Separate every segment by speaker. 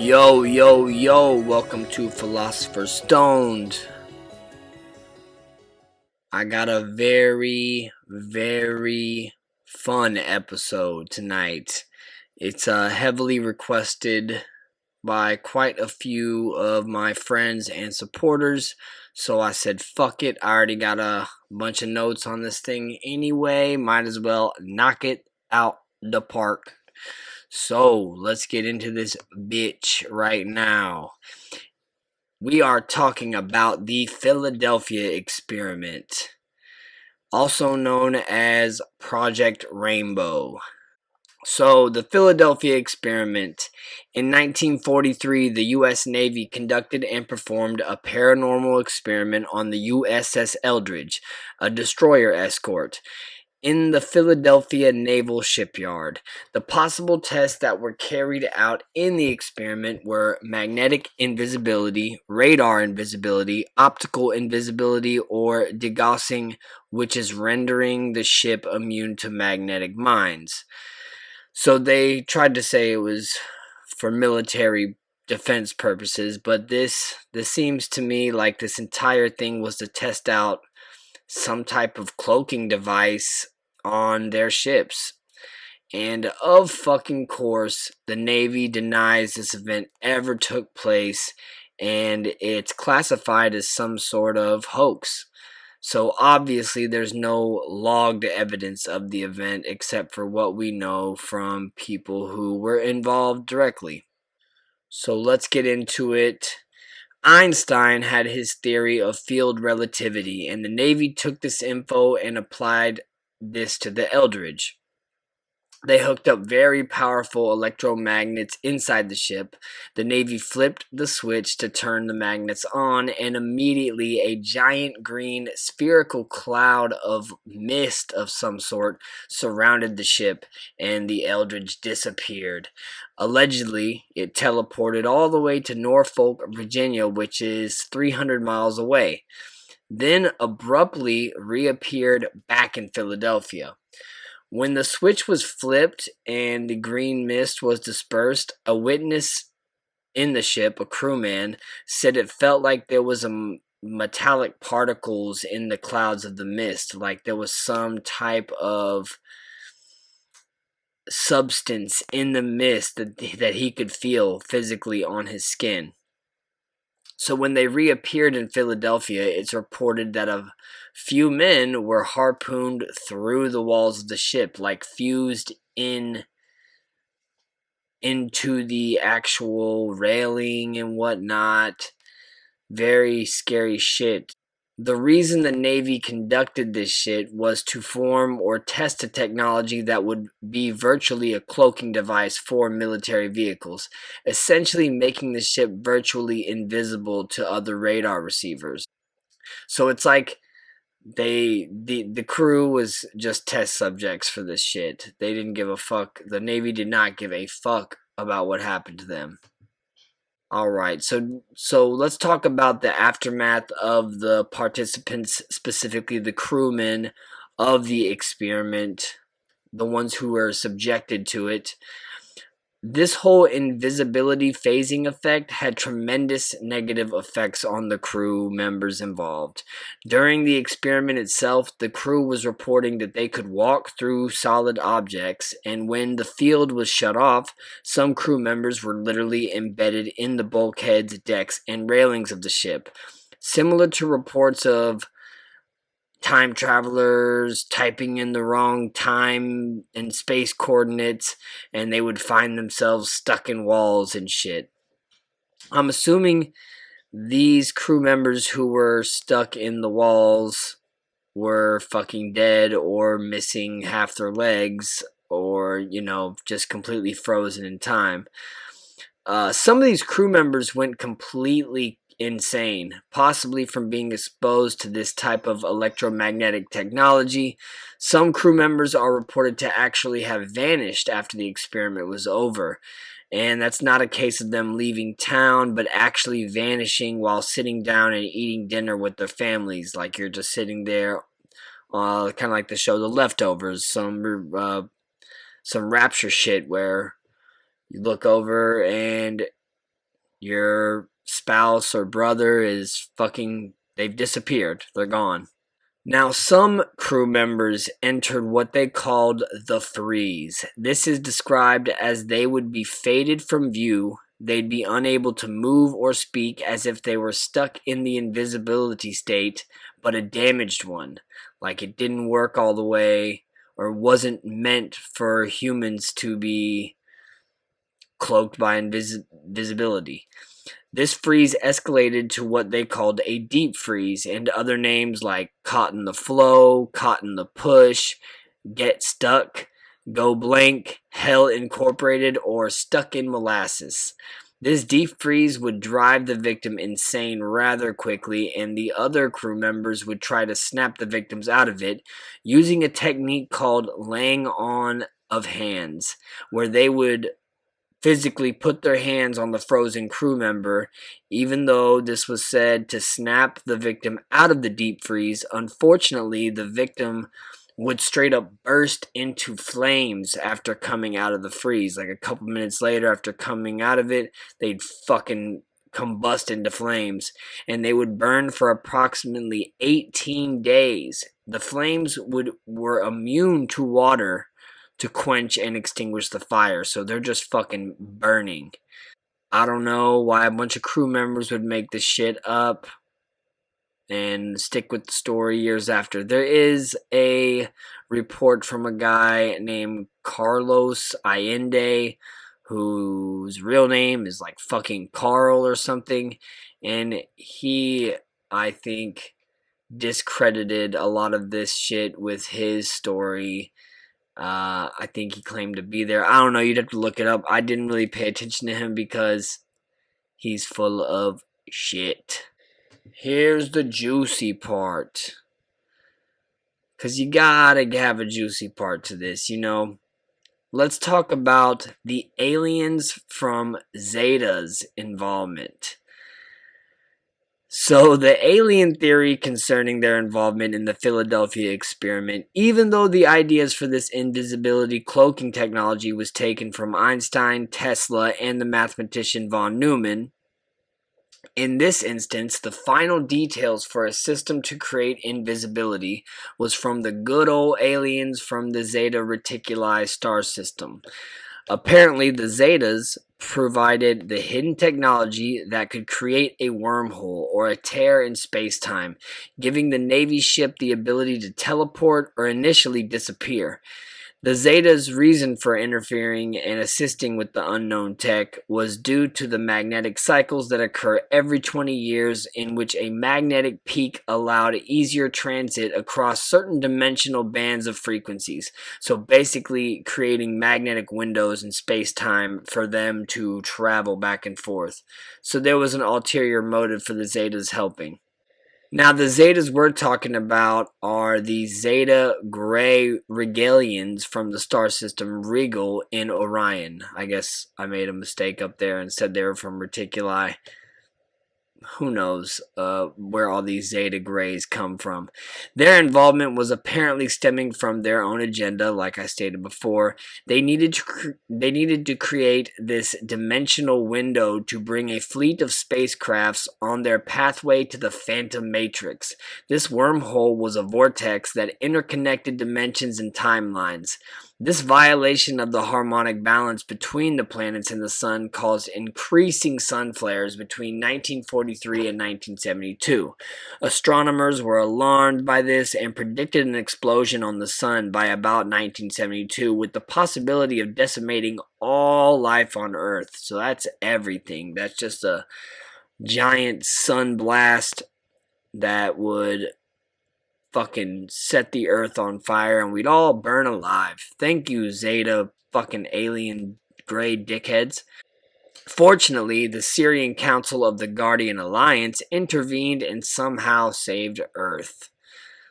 Speaker 1: Yo, yo, yo, welcome to Philosopher's Stoned. I got a very, very fun episode tonight. It's heavily requested by quite a few of my friends and supporters, so I said, fuck it. I already got a bunch of notes on this thing anyway, might as well knock it out the park. So, let's get into this bitch right now. We are talking about the Philadelphia experiment, also known as Project Rainbow. So, the Philadelphia experiment. In 1943, the U.S. Navy conducted and performed a paranormal experiment on the USS Eldridge, a destroyer escort, in the Philadelphia Naval Shipyard. The possible tests that were carried out in the experiment were magnetic invisibility, radar invisibility, optical invisibility, or degaussing, which is rendering the ship immune to magnetic mines. So they tried to say it was for military defense purposes, but this seems to me like this entire thing was to test out some type of cloaking device on their ships. And of fucking course, the Navy denies this event ever took place, and it's classified as some sort of hoax. So obviously there's no logged evidence of the event except for what we know from people who were involved directly. So let's get into it. Einstein had his theory of field relativity, and the Navy took this info and applied this to the Eldridge. They hooked up very powerful electromagnets inside the ship. The Navy flipped the switch to turn the magnets on, and immediately a giant green spherical cloud of mist of some sort surrounded the ship, and the Eldridge disappeared. Allegedly, it teleported all the way to Norfolk, Virginia, which is 300 miles away, then abruptly reappeared back in Philadelphia. When the switch was flipped and the green mist was dispersed, a witness in the ship, a crewman, said it felt like there was a metallic particles in the clouds of the mist, like there was some type of substance in the mist that he could feel physically on his skin. So when they reappeared in Philadelphia, it's reported that a few men were harpooned through the walls of the ship, like fused into the actual railing and whatnot. Very scary shit. The reason the Navy conducted this shit was to form or test a technology that would be virtually a cloaking device for military vehicles, essentially making the ship virtually invisible to other radar receivers. So it's like the crew was just test subjects for this shit. They didn't give a fuck. The Navy did not give a fuck about what happened to them. All right, so let's talk about the aftermath of the participants, specifically the crewmen of the experiment, the ones who were subjected to it. This whole invisibility phasing effect had tremendous negative effects on the crew members involved. During the experiment itself, the crew was reporting that they could walk through solid objects, and when the field was shut off, some crew members were literally embedded in the bulkheads, decks, and railings of the ship. Similar to reports of time travelers typing in the wrong time and space coordinates, and they would find themselves stuck in walls and shit. I'm assuming these crew members who were stuck in the walls were fucking dead or missing half their legs, or, just completely frozen in time. Some of these crew members went completely insane, possibly from being exposed to this type of electromagnetic technology. Some crew members are reported to actually have vanished after the experiment was over. And that's not a case of them leaving town, but actually vanishing while sitting down and eating dinner with their families. Like you're just sitting there, kind of like the show The Leftovers, some rapture shit where you look over and your spouse or brother is fucking, they've disappeared. They're gone. Now, some crew members entered what they called the freeze. This is described as they would be faded from view. They'd be unable to move or speak as if they were stuck in the invisibility state, but a damaged one. Like it didn't work all the way or wasn't meant for humans to be cloaked by invisibility. This freeze escalated to what they called a deep freeze, and other names like caught in the flow, caught in the push, get stuck, go blank, hell incorporated, or stuck in molasses. This deep freeze would drive the victim insane rather quickly, and the other crew members would try to snap the victims out of it using a technique called laying on of hands, where they would physically put their hands on the frozen crew member. Even though this was said to snap the victim out of the deep freeze, unfortunately, the victim would straight up burst into flames after coming out of the freeze. Like a couple minutes later, after coming out of it, they'd fucking combust into flames, and they would burn for approximately 18 days. The flames were immune to water to quench and extinguish the fire, so they're just fucking burning. I don't know why a bunch of crew members would make this shit up and stick with the story years after. There is a report from a guy named Carlos Allende, whose real name is like fucking Carl or something, and he, I think, discredited a lot of this shit with his story. I think he claimed to be there. I don't know. You'd have to look it up. I didn't really pay attention to him because he's full of shit. Here's the juicy part. Because you gotta have a juicy part to this, you know. Let's talk about the aliens from Zeta's involvement. So, the alien theory concerning their involvement in the Philadelphia experiment, even though the ideas for this invisibility cloaking technology was taken from Einstein, Tesla, and the mathematician von Neumann, in this instance, the final details for a system to create invisibility was from the good old aliens from the Zeta Reticuli star system. Apparently, the Zetas provided the hidden technology that could create a wormhole or a tear in space-time, giving the Navy ship the ability to teleport or initially disappear. The Zeta's reason for interfering and assisting with the unknown tech was due to the magnetic cycles that occur every 20 years, in which a magnetic peak allowed easier transit across certain dimensional bands of frequencies. So basically creating magnetic windows in space-time for them to travel back and forth. So there was an ulterior motive for the Zetas helping. Now, the Zetas we're talking about are the Zeta Gray Regalians from the star system Regal in Orion. I guess I made a mistake up there and said they were from Reticuli. Who knows where all these Zeta Greys come from. Their involvement was apparently stemming from their own agenda, like I stated before. They needed to create this dimensional window to bring a fleet of spacecrafts on their pathway to the Phantom Matrix. This wormhole was a vortex that interconnected dimensions and timelines. This violation of the harmonic balance between the planets and the sun caused increasing sun flares between 1943 and 1972. Astronomers were alarmed by this and predicted an explosion on the sun by about 1972, with the possibility of decimating all life on Earth. So that's everything. That's just a giant sun blast that would fucking set the earth on fire and we'd all burn alive. Thank you, Zeta fucking alien gray dickheads. Fortunately, the Syrian Council of the Guardian Alliance intervened and somehow saved Earth.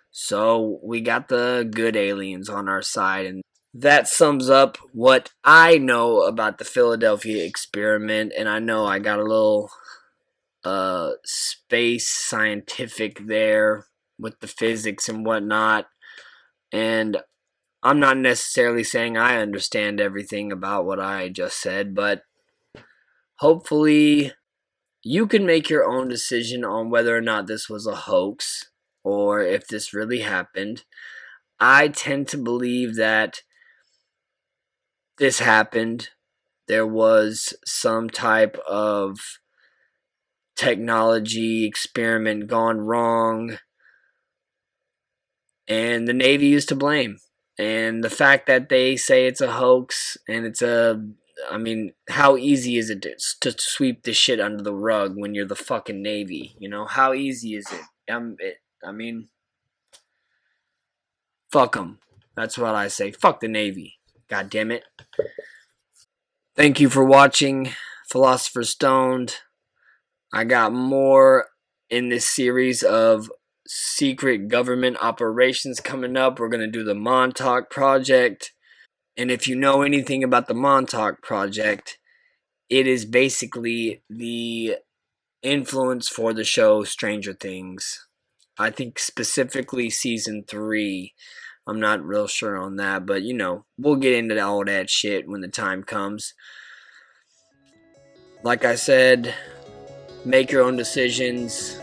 Speaker 1: So we got the good aliens on our side, and that sums up what I know about the Philadelphia experiment. And I know I got a little space scientific there with the physics and whatnot, and I'm not necessarily saying I understand everything about what I just said, but hopefully you can make your own decision on whether or not this was a hoax or if this really happened. I tend to believe that this happened. There was some type of technology experiment gone wrong, and the Navy is to blame. And the fact that they say it's a hoax and I mean, how easy is it to sweep this shit under the rug when you're the fucking Navy? You know, how easy is it? I mean, fuck them. That's what I say. Fuck the Navy. God damn it. Thank you for watching Philosopher's Stoned. I got more in this series of secret government operations coming up. We're going to do the Montauk Project. And if you know anything about the Montauk Project, it is basically the influence for the show Stranger Things. I think specifically season 3. I'm not real sure on that, but we'll get into all that shit when the time comes. Like I said, make your own decisions,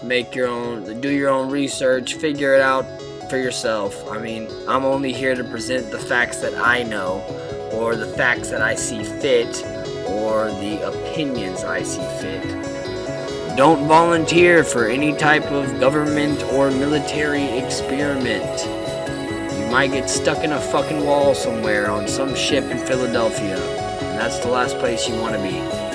Speaker 1: do your own research, figure it out for yourself. I mean, I'm only here to present the facts that I know, or the facts that I see fit, or the opinions I see fit. Don't volunteer for any type of government or military experiment. You might get stuck in a fucking wall somewhere on some ship in Philadelphia, and that's the last place you want to be.